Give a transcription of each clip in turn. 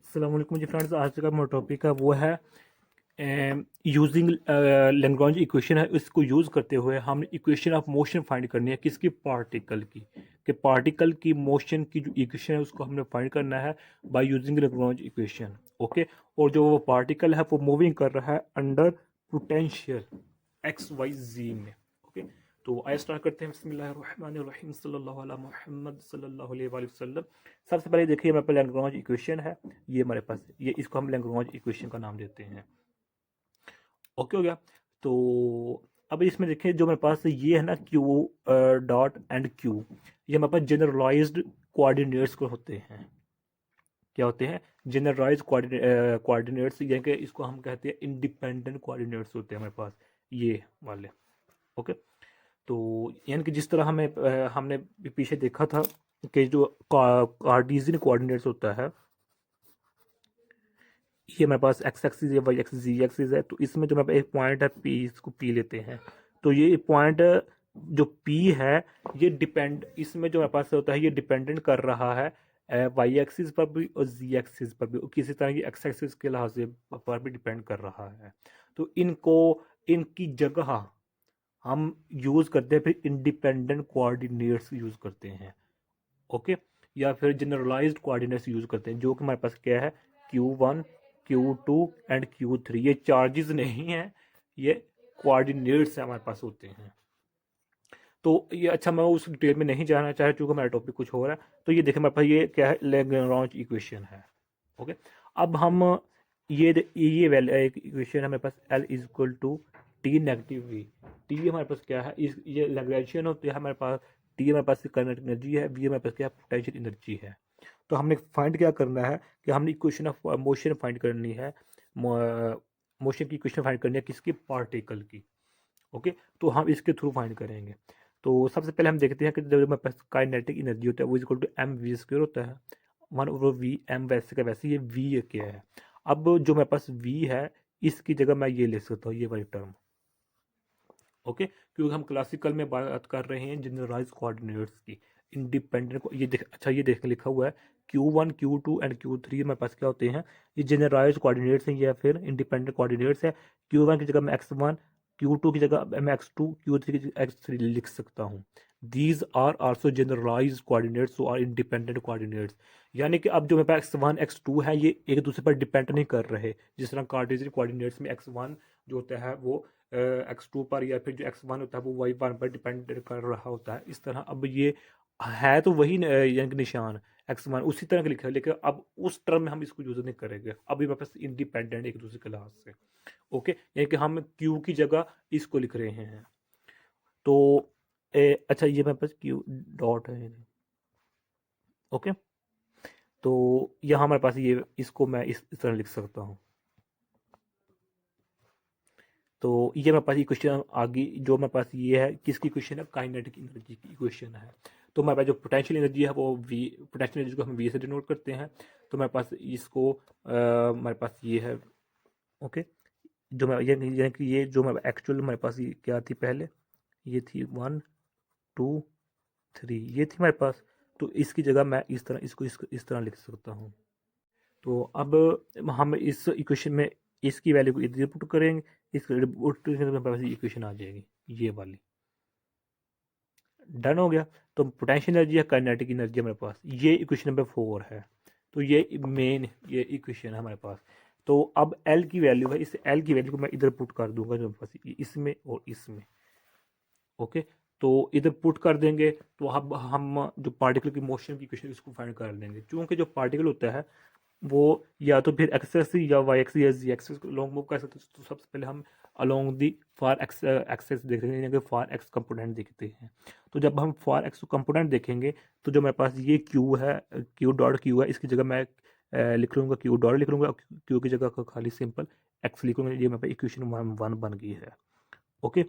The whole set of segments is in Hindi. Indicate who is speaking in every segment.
Speaker 1: अस्सलाम वालेकुम जी फ्रेंड्स। आज का मेरा टॉपिक है वो है यूजिंग लैग्रांज इक्वेशन है। इसको यूज़ करते हुए हम इक्वेशन ऑफ मोशन फाइंड करनी है किसकी, पार्टिकल की। कि पार्टिकल की मोशन की जो इक्वेशन है उसको हमने फाइंड करना है bye using Lagrange equation. Okay. और जो वो पार्टिकल है वो मूविंग कर रहा है अंडर पोटेंशियल एक्स वाई जी में। ओके। तो आइए स्टार्ट करते हैं। बिस्मिल्लाहिर्रहमानिर्रहीम सल्लल्लाहु अला मुहम्मद सल्लल्लाहु अलैहि वसल्लम। सबसे पहले देखिए मेरे पास लैग्रांज इक्वेशन है, ये हमारे पास, ये इसको हम लैग्रांज इक्वेशन का नाम देते हैं। ओके हो गया। तो अब इसमें देखिए जो मेरे पास ये है ना, क्यू डॉट एंड क्यू, ये हमारे पास जनरलाइज्ड कोऑर्डिनेट्स को होते हैं। क्या होते हैं? जनरलाइज्ड कोऑर्डिनेट्स, यानी कि इसको हम कहते हैं इंडिपेंडेंट कोऑर्डिनेट्स होते हैं हमारे पास ये वाले। ओके। तो यानी कि जिस तरह हमने पीछे देखा था कि जो कार्टेशियन कोऑर्डिनेट्स होता है, ये हमारे पास एक्स एक्सिस है, वाई एक्सिस, जी एक्सिस है। तो इसमें जो हमारे पास एक पॉइंट है पी, इसको पी लेते हैं। तो ये पॉइंट जो पी है ये डिपेंड, इसमें जो हमारे पास होता है ये डिपेंडेंट कर रहा है वाई एक्सिस पर भी और जी एक्सिस पर भी, और किसी तरह की एक्स एक्सिस के लिहाज से पर भी डिपेंड कर रहा है। तो इनको, इनकी जगह हम यूज़ करते हैं फिर इंडिपेंडेंट कोऑर्डिनेट्स यूज़ करते हैं। ओके। या फिर जनरलाइज्ड कोऑर्डिनेट्स यूज़ करते हैं, जो कि हमारे पास क्या है, Q1, Q2 एंड Q3। ये चार्जेस नहीं है, ये कोऑर्डिनेट्स हमारे पास होते हैं। तो ये, अच्छा, मैं उस डिटेल में नहीं जाना चाह, चूंकि मेरा टॉपिक कुछ हो रहा है। तो ये देखें मेरे पास ये क्या है, लैग्रांज इक्वेशन है। ओके। अब हम ये वैल्यू एक इक्वेशन है मेरे पास, L is equal to T negative V. T हमारे पास क्या है, इस ये लैग्रेंजियन होती है हमारे पास। टी हमारे पास काइनेटिक एनर्जी है, वी हमारे पास क्या है, पोटेंशियल एनर्जी है। तो हमने फाइंड क्या करना है कि हमने इक्वेशन ऑफ मोशन फाइंड करनी है, मोशन की इक्वेशन फाइंड करनी है किसकी, पार्टिकल की। ओके। तो हम इसके थ्रू फाइंड करेंगे। तो सबसे पहले हम देखते हैं कि जब हमारे पास काइनेटिक एनर्जी होता है वो equal to M V square होता है, वन ओवर वी एम, वैसे का वैसे ये वी क्या है। अब जो मेरे पास वी है इसकी जगह मैं ये ले सकता हूँ, ये वाली टर्म। ओके। क्योंकि हम क्लासिकल में बात कर रहे हैं जनरलाइज कोऑर्डिनेट्स की, इंडिपेंडेंट को। ये देख, अच्छा, ये देख लिखा हुआ है Q1, Q2 एंड Q3 हमारे पास क्या होते हैं, ये जनरलाइज कोऑर्डिनेट्स हैं या फिर इंडिपेंडेंट कोऑर्डिनेट्स है। Q1 की जगह मैं x1, Q2 की जगह मैं x2, Q3 की जगह x3 लिख सकता हूँ। These are also generalise coordinates are independent coordinates. यानी कि अब जो मेरे पास x1 x2 है ये एक दूसरे पर डिपेंड नहीं कर रहे। जिस तरह कार्टेशियन कोऑर्डिनेट्स में x1 जो होता है वो x2 पर, या फिर जो x1 होता है वो y1 पर डिपेंड कर रहा होता है। इस तरह अब ये है तो वही यानी कि निशान x1 उसी तरह का लिखा है, लेकिन अब उस टर्म में हम इसको यूज नहीं करेंगे। अभी मेरे पास इंडिपेंडेंट एक दूसरे के लिहाज से। ओके। यानी कि हम q की जगह इसको लिख रहे हैं। तो अच्छा, ये मेरे पास q डॉट है। ओके। तो यहाँ हमारे पास ये, इसको मैं इस तरह लिख सकता हूँ। तो ये मेरे पास इक्वेशन आगे जो मेरे पास ये है किसकी इक्वेशन है, काइनेटिक एनर्जी की इक्वेशन है। तो मेरे पास जो पोटेंशियल एनर्जी है वो वी, पोटेंशियल एनर्जी को हम वी से डिनोट करते हैं। तो मेरे पास इसको मेरे पास ये है। ओके। जो मैं ये कि ये जो मैं एक्चुअल मेरे पास ये क्या थी पहले, ये थी 1 2 3, ये थी मेरे पास। तो इसकी जगह मैं इस तरह इसको इस तरह लिख सकता हूँ। तो अब हम इस इक्वेशन में इसकी वैल्यू को इधर पुट करेंगे, इसको पुट करेंगे तो मेरे पास इक्वेशन आ जाएगी ये वाली। डन हो गया। तो पोटेंशियल एनर्जी है, काइनेटिक एनर्जी हमारे पास, ये इक्वेशन नंबर 4 है। तो ये मेन ये इक्वेशन है हमारे पास। तो अब एल की वैल्यू है, इस एल की वैल्यू को मैं इधर पुट कर दूंगा जो मेरे पास इसमें और इसमें। ओके। तो इधर पुट कर देंगे तो अब हम जो पार्टिकल की मोशन की इक्वेशन इसको फाइंड कर लेंगे। क्योंकि जो पार्टिकल होता है वो या तो फिर एक्स एक्सिस या वाई एक्सिस या जी एक्सिस को लॉन्ग मूव कर सकते हैं। तो सबसे पहले हम along the far X axis देख रहे हैं, यानी कि फार एक्स कंपोनेंट देखते हैं। तो जब हम फार एक्स कंपोनेंट देखेंगे तो जो मेरे पास ये क्यू है, क्यू डॉट क्यू है, इसकी जगह मैं लिख लूँगा क्यू डॉट लिख लूँगा, क्यू की जगह को खाली सिंपल एक्स लिखूँगा। ये मेरे पास इक्वेशन 1 बन गई है। ओके।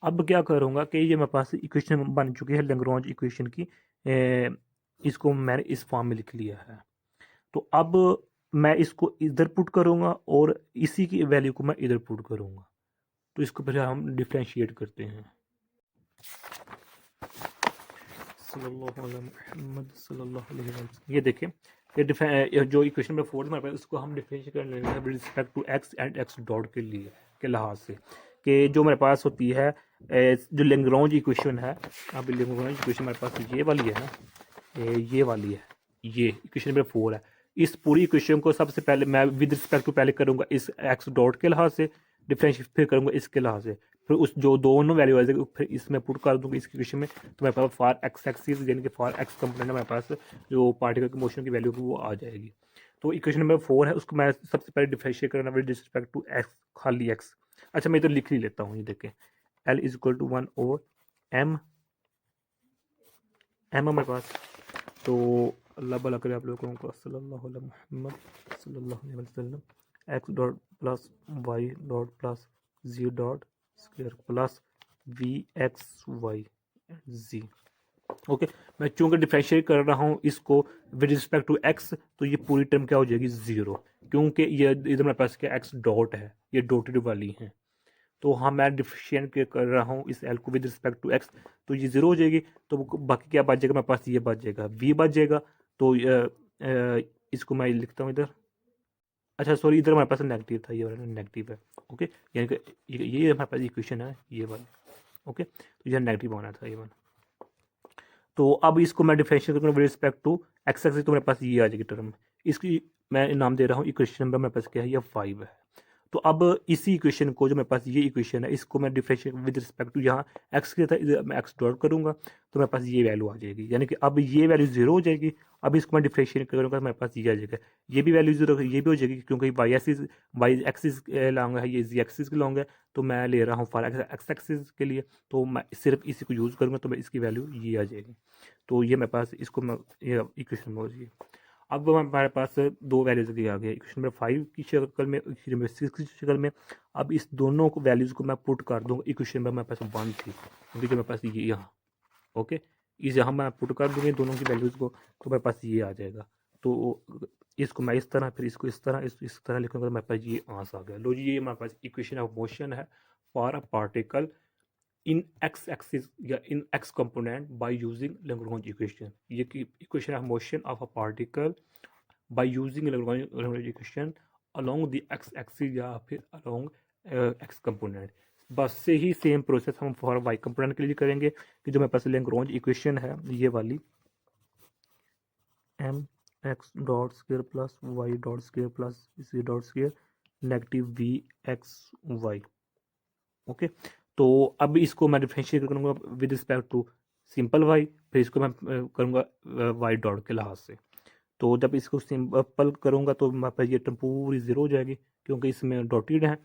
Speaker 1: अब क्या करूँगा कि ये मेरे पास इक्वेशन बन चुकी है लैग्रांज इक्वेशन की, इसको मैंने इस फॉर्म में लिख लिया है। तो अब मैं इसको इधर पुट करूँगा और इसी की वैल्यू को मैं इधर पुट करूँगा। तो इसको पहले हम डिफ्रेंशिएट करते हैं। सल्लल्लाहु अलैहि मुहम्मद सल्लल्लाहु अलैहि वसल्लम। ये देखें ये जो इक्वेशन नंबर 4 हमारे पास, उसको हम डिफरेंशिएट कर लेंगे with respect to X and X dot के लिए, के लिहाज से, कि जो हमारे पास होती है जो लैग्रांज इक्वेशन है। अब लैग्रांज इक्वेशन हमारे पास ये वाली है ना, ये वाली है, ये इक्वेशन नंबर 4 है। इस पूरी इक्वेशन को सबसे पहले मैं विद रिस्पेक्ट टू पहले करूँगा इस एक्स डॉट के लिहाज से डिफरेंशिएट, फिर करूँगा इसके लिहाज से, फिर उस जो दोनों वैल्यू आ जाएगी फिर इसमें पुट कर दूंगा इस इक्वेशन में। तो मेरे पास फॉर एक्स एक्सिस यानी कि फॉर एक्स कंपोनेंट हमारे पास जो पार्टिकल की मोशन की वैल्यू वो आ जाएगी। तो इक्वेशन नंबर 4 है, उसको मैं सबसे पहले डिफरेंशिएट करना विद रिस्पेक्ट टू एक्स, खाली एक्स। अच्छा मैं इधर लिख ही लेता हूँ, ये देखें L is equal to 1 over M, M हमारे पास। तो अल्लाह भला करे आप लोगों को, सल्लल्लाहु अलैहि मुहम्मद सल्लल्लाहु अलैहि वसल्लम। X dot plus Y dot plus Z dot square plus V X Y Z. Okay, मैं चूंकि डिफरेंशिएट कर रहा हूँ इसको विद रिस्पेक्ट टू एक्स, तो ये पूरी टर्म क्या हो जाएगी 0, क्योंकि ये इधर मेरे पास क्या एक्स डॉट है, ये डॉटेड वाली है। तो हाँ मैं डिफरेंशिएट कर रहा हूँ इस एल को विद रिस्पेक्ट टू एक्स, तो ये 0 हो जाएगी। तो बाकी क्या बच जाएगा मेरे पास, ये बच जाएगा v बच जाएगा। तो इसको मैं लिखता हूँ इधर, अच्छा सॉरी इधर हमारे पास नेगेटिव था, ये वाला नेगेटिव है। ओके, यानी कि ये हमारे पास इक्वेशन है ये वाला। ओके, तो ये नेगेटिव आना था ये वाला। तो अब इसको मैं डिफरेंशिएट करूँगा with respect to X axis, तो मेरे पास ये आ जाएगी टर्म। इसकी मैं नाम दे रहा हूँ इक्वेशन नंबर मेरे पास क्या है, ये 5 है। तो अब इसी इक्वेशन को, जो मेरे पास ये इक्वेशन है, इसको मैं डिफरेंशिएट विद रिस्पेक्ट टू यहाँ एक्स के था, मैं एक्स डॉट करूँगा तो मेरे पास ये वैल्यू आ जाएगी, यानी कि अब ये वैल्यू 0 हो जाएगी। अब इसको मैं डिफरेंशिएट करूँगा तो मेरे पास ये आ जाएगा, ये भी वैल्यू 0, ये भी हो जाएगी, क्योंकि वाई एक्सिस लॉन्ग है, ये जी एक्सिस के लॉन्ग है। तो मैं ले रहा हूँ फॉर एक्स एक्सिस के लिए, तो मैं सिर्फ इसी को यूज़ करूँगा तो मैं इसकी वैल्यू ये आ जाएगी। तो ये मेरे पास इसको मैं ये इक्वेशन हो जाएगी। अब हमारे पास दो वैल्यूज दिए आ गए इक्वेशन नंबर 5 की शक्ल में, इक्वेशन नंबर 6 की शक्ल में। अब इस दोनों को वैल्यूज़ को मैं पुट कर दूंगा इक्वेशन नंबर मेरे पास 1 थी, क्योंकि जो मेरे पास ये यहाँ, ओके, इस यहाँ मैं पुट कर दूंगी दोनों की वैल्यूज़ को, तो मेरे पास ये आ जाएगा। तो इसको मैं इस तरह, फिर इसको इस तरह, इस तरह लिखूंगा, तो मेरे पास ये आंसर आ गया। लो जी, ये हमारे पास इक्वेशन ऑफ मोशन है for a particle in X axis या in X component by using Lagrange equation. ये की equation of motion of a particle by using Lagrange equation along the x axis या फिर along x component। बस से ही सेम प्रोसेस हम फॉर y कंपोनेंट के लिए करेंगे, कि जो मेरे पास लैग्रांज इक्वेशन है ये वाली, m x dot square plus y dot square plus c dot square negative v x y। Okay, तो अब इसको मैं डिफरेंशिएट करूँगा with respect to simple y, फिर इसको मैं करूँगा y डॉट के लिहाज से। तो जब इसको सिंपल करूँगा तो मेरे पास ये टर्म पूरी 0 हो जाएगी, क्योंकि इसमें डॉटेड है।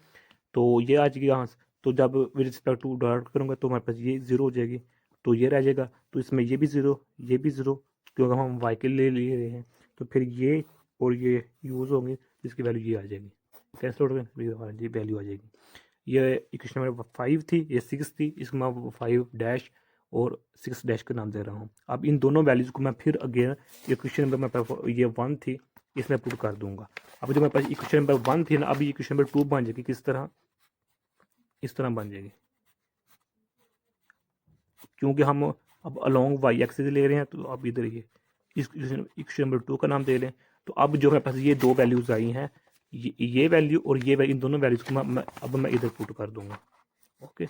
Speaker 1: तो ये आ जाएगी यहाँ से। तो जब विद रिस्पेक्ट टू डॉट करूँगा तो मेरे पास ये 0 हो जाएगी, तो ये रह जाएगा। तो इसमें ये भी 0, ये भी 0, क्योंकि हम वाई के लिए ले रहे हैं। तो फिर ये और ये यूज़ होंगे, जिसकी वैल्यू ये आ जाएगी, कैंसिल हो गए, ये वैल्यू आ जाएगी। ये इक्वेशन नंबर 5 थी, ये 6 थी, इसको मैं 5 डैश और 6 डैश का नाम दे रहा हूँ। अब इन दोनों वैल्यूज़ को मैं फिर अगेन इक्वेशन नंबर मेरे पास ये 1 थी, इसमें पुट कर दूंगा। अब जो मेरे पास इक्वेशन नंबर 1 थी ना, अब ये इक्वेशन नंबर 2 बन जाएगी, किस तरह, इस तरह बन जाएगी, क्योंकि हम अब अलोंग वाई एक्सिस ले रहे हैं। तो अब इधर ये इस इक्वेशन नंबर 2 का नाम दे लें। तो अब जो मेरे पास ये दो वैल्यूज़ आई हैं, ये वैल्यू और ये वैल्यू, इन दोनों वैल्यूज़ को मैं इधर पुट कर दूंगा। ओके,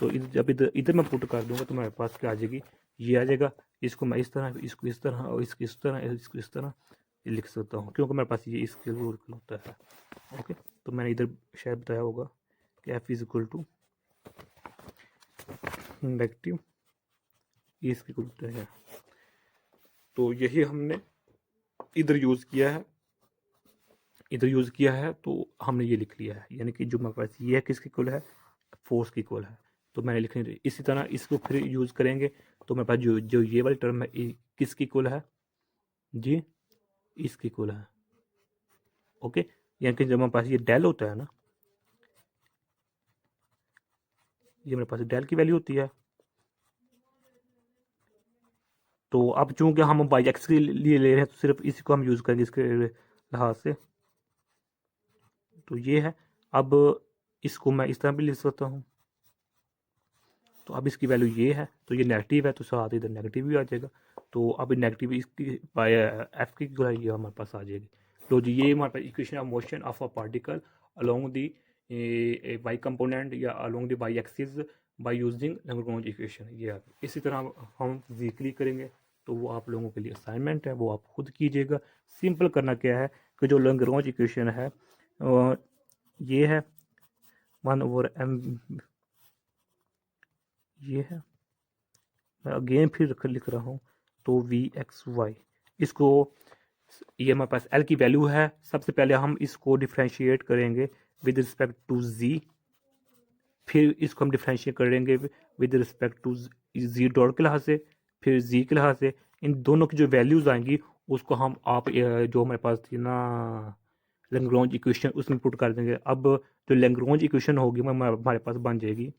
Speaker 1: तो जब इधर मैं पुट कर दूंगा तो मेरे पास क्या आ जाएगी, ये आ जाएगा। इसको मैं इस तरह, इसको इस तरह और इसको इस तरह, इसको इस तरह लिख सकता हूँ, क्योंकि मेरे पास ये इसके रूल होता है। ओके, तो मैंने इधर शायद बताया होगा कि F is equal to negative इसकी होता है। तो यही हमने इधर यूज़ किया है, इधर यूज़ किया है, तो हमने ये लिख लिया है, यानी कि जो मेरे पास ये है किसकी इक्वल है, फोर्स की इक्वल है। तो मैंने लिखनी थी इसी तरह, इसको फिर यूज़ करेंगे तो मेरे पास जो ये वाली टर्म है किसकी इक्वल है जी, इसकी इक्वल है। ओके, यानी कि जब मेरे पास ये डेल होता है ना, ये मेरे पास डेल की वैल्यू होती है। तो अब चूंकि हम वाई एक्स के लिए ले रहे हैं, तो सिर्फ इसी को हम यूज़ करेंगे इसके लिहाज से। तो ये है, अब इसको मैं इस तरह भी लिख सकता हूँ। तो अब इसकी वैल्यू ये है, तो ये नेगेटिव है, तो साथ इधर नेगेटिव भी आ जाएगा। तो अब नेगेटिव इसकी बाय एफ की जो है ये हमारे पास आ जाएगी। तो जी ये हमारे पास equation of motion of a particle along the Y component या along the Y axis by using Lagrange equation ये आ गई। इसी तरह हम फिजिकली करेंगे, तो वो आप लोगों के लिए असाइनमेंट है, वो आप खुद कीजिएगा। सिंपल करना क्या है कि जो लैग्रेंज इक्वेशन है ये है 1/m, ये है, मैं अगेन फिर लिख रहा हूँ, तो वी एक्स वाई, इसको ये हमारे पास एल की वैल्यू है। सबसे पहले हम इसको डिफ्रेंशिएट करेंगे विद रिस्पेक्ट टू जी, फिर इसको हम डिफ्रेंशिएट करेंगे with respect to Z dot के लिहाज से, फिर जी के लिहाज से। इन दोनों की जो वैल्यूज आएंगी उसको हम आप जो हमारे पास थी ना लैग्रेंज इक्वेशन उसमें पुट कर देंगे। अब जो लैग्रेंज इक्वेशन होगी हमारे पास बन जाएगी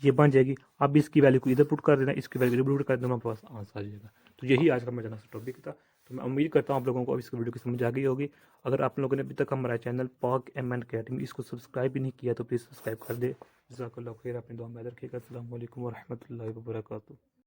Speaker 1: ये बन जाएगी। अब इसकी वैल्यू को इधर पुट कर देना, इसकी वैल्यू इधर पुट कर देना, हमारे पास आंसर आ जाएगा। तो यही आज का मेरा टॉपिक था। तो मैं उम्मीद करता हूँ आप लोगों को इस वीडियो की समझ आ गई होगी। अगर आप लोगों ने अभी तक हमारा चैनल पाक MN अकेडमी इसको सब्सक्राइब भी नहीं किया तो प्लीज़ सब्सक्राइब कर दे। जज़ाकल्लाह खैर, अपनी दुआ में याद रखिएगा। अस्सलाम वालेकुम व रहमतुल्लाहि व बरकातुहू।